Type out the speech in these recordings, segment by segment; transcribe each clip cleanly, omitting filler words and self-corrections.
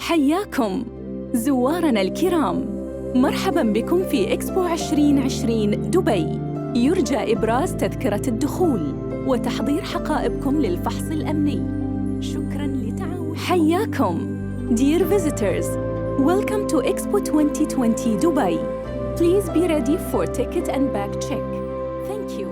حياكم زوارنا الكرام، مرحباً بكم في إكسبو 2020 دبي. يرجى إبراز تذكرة الدخول وتحضير حقائبكم للفحص الأمني. شكراً لتعاونكم. حياكم Dear visitors, welcome to Expo 2020 Dubai. Please be ready for ticket and bag check. Thank you.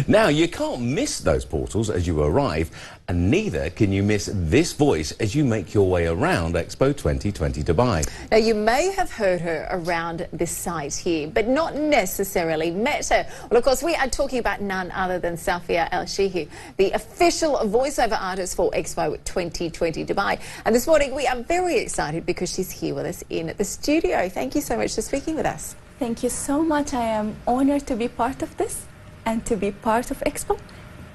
Now, you can't miss those portals as you arrive, and neither can you miss this voice as you make your way around Expo 2020 Dubai. Now, you may have heard her around this site here, but not necessarily met her. Well, of course, we are talking about none other than Safia Al Shehi, the official voiceover artist for Expo 2020 Dubai. And this morning, we are very excited because she's here with us in the studio. Thank you so much for speaking with us. Thank you so much. I am honored to be part of this and to be part of Expo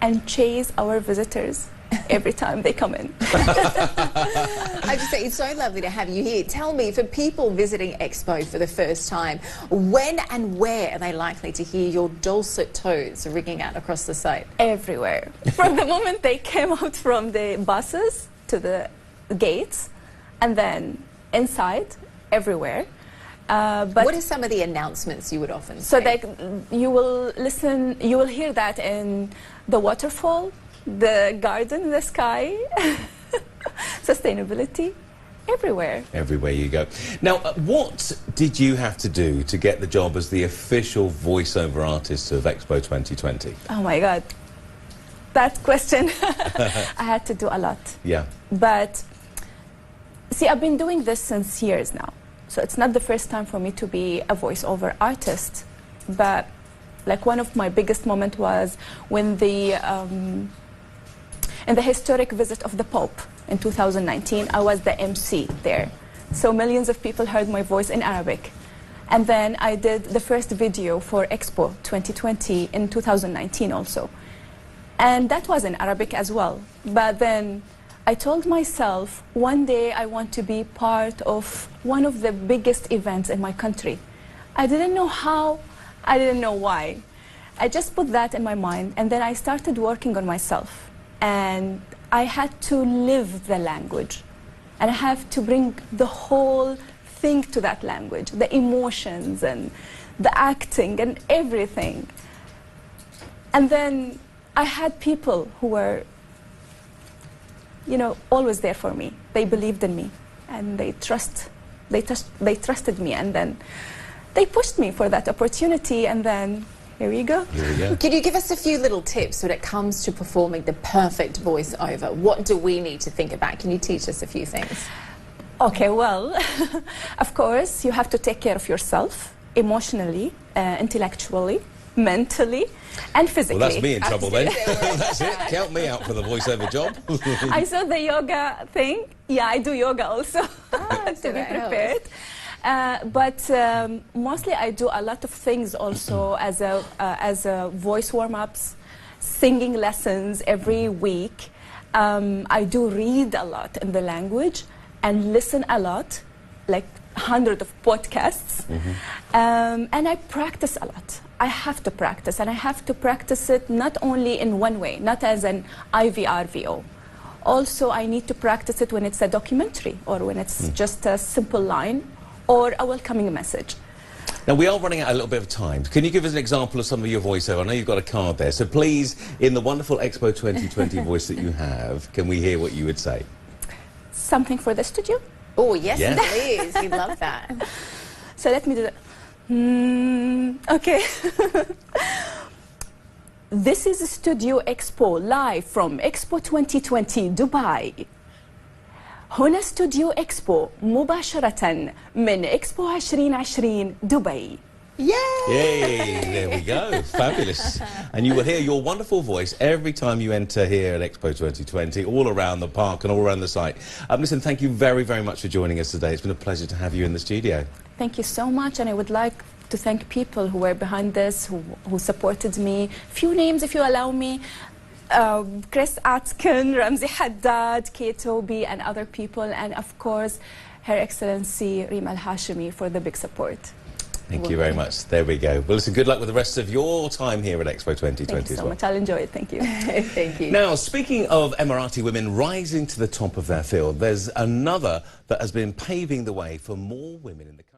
and chase our visitors every time they come in. I just say it's so lovely to have you here. Tell me, for people visiting Expo for the first time, when and where are they likely to hear your dulcet tones ringing out across the site? Everywhere. From the moment they came out from the buses to the gates, and then inside, everywhere. But what are some of the announcements you would often say? So you will hear that in the waterfall, the garden, the sky, sustainability, everywhere. Everywhere you go. Now, what did you have to do to get the job as the official voiceover artist of Expo 2020? Oh my God, that question. I had to do a lot. Yeah. But see, I've been doing this since years now. So it's not the first time for me to be a voiceover artist, but like one of my biggest moments was when in the historic visit of the Pope in 2019, I was the MC there. So millions of people heard my voice in Arabic. And then I did the first video for Expo 2020 in 2019 also. And that was in Arabic as well. But then I told myself, one day I want to be part of one of the biggest events in my country. I didn't know how, I didn't know why. I just put that in my mind, and then I started working on myself. And I had to live the language. And I have to bring the whole thing to that language, the emotions and the acting and everything. And then I had people who were always there for me. They believed in me, and they trusted me, and then they pushed me for that opportunity, and then here we go. Here we go. Can you give us a few little tips when it comes to performing the perfect voiceover? What do we need to think about? Can you teach us a few things? Okay, well, of course, you have to take care of yourself emotionally, intellectually, mentally, and physically. Well, that's me in trouble then. That's it. Count me out for the voiceover job. I saw the yoga thing. Yeah, I do yoga also to be prepared. But mostly I do a lot of things also as a voice warm-ups, singing lessons every week. I do read a lot in the language and listen a lot, like hundreds of podcasts. And I practice a lot. I have to practice, and I have to practice it not only in one way, not as an IVR/VO. Also, I need to practice it when it's a documentary or when it's just a simple line or a welcoming message. Now, we are running out a little bit of time. Can you give us an example of some of your voiceover? I know you've got a card there, so please, in the wonderful Expo 2020 voice that you have, can we hear what you would say? Something for the studio? Oh, yes, please. We'd love that. So let me do that. Okay. This is Studio Expo live from Expo 2020 Dubai. هنا استوديو إكسبو مباشرة من إكسبو 2020 دبي. Yay! Yay! There we go. Fabulous. And you will hear your wonderful voice every time you enter here at Expo 2020, all around the park and all around the site. Listen, thank you very, very much for joining us today. It's been a pleasure to have you in the studio. Thank you so much, and I would like to thank people who were behind this, who supported me. Few names, if you allow me. Chris Atkin, Ramzi Haddad, Kate Toby, and other people, and of course, Her Excellency Rima Al Hashimi for the big support. Thank you very much. There we go. Well, listen, good luck with the rest of your time here at Expo 2020 Thank you as so well. much. I'll enjoy it. Thank you. Thank you. Now, speaking of Emirati women rising to the top of their field, there's another that has been paving the way for more women in the country.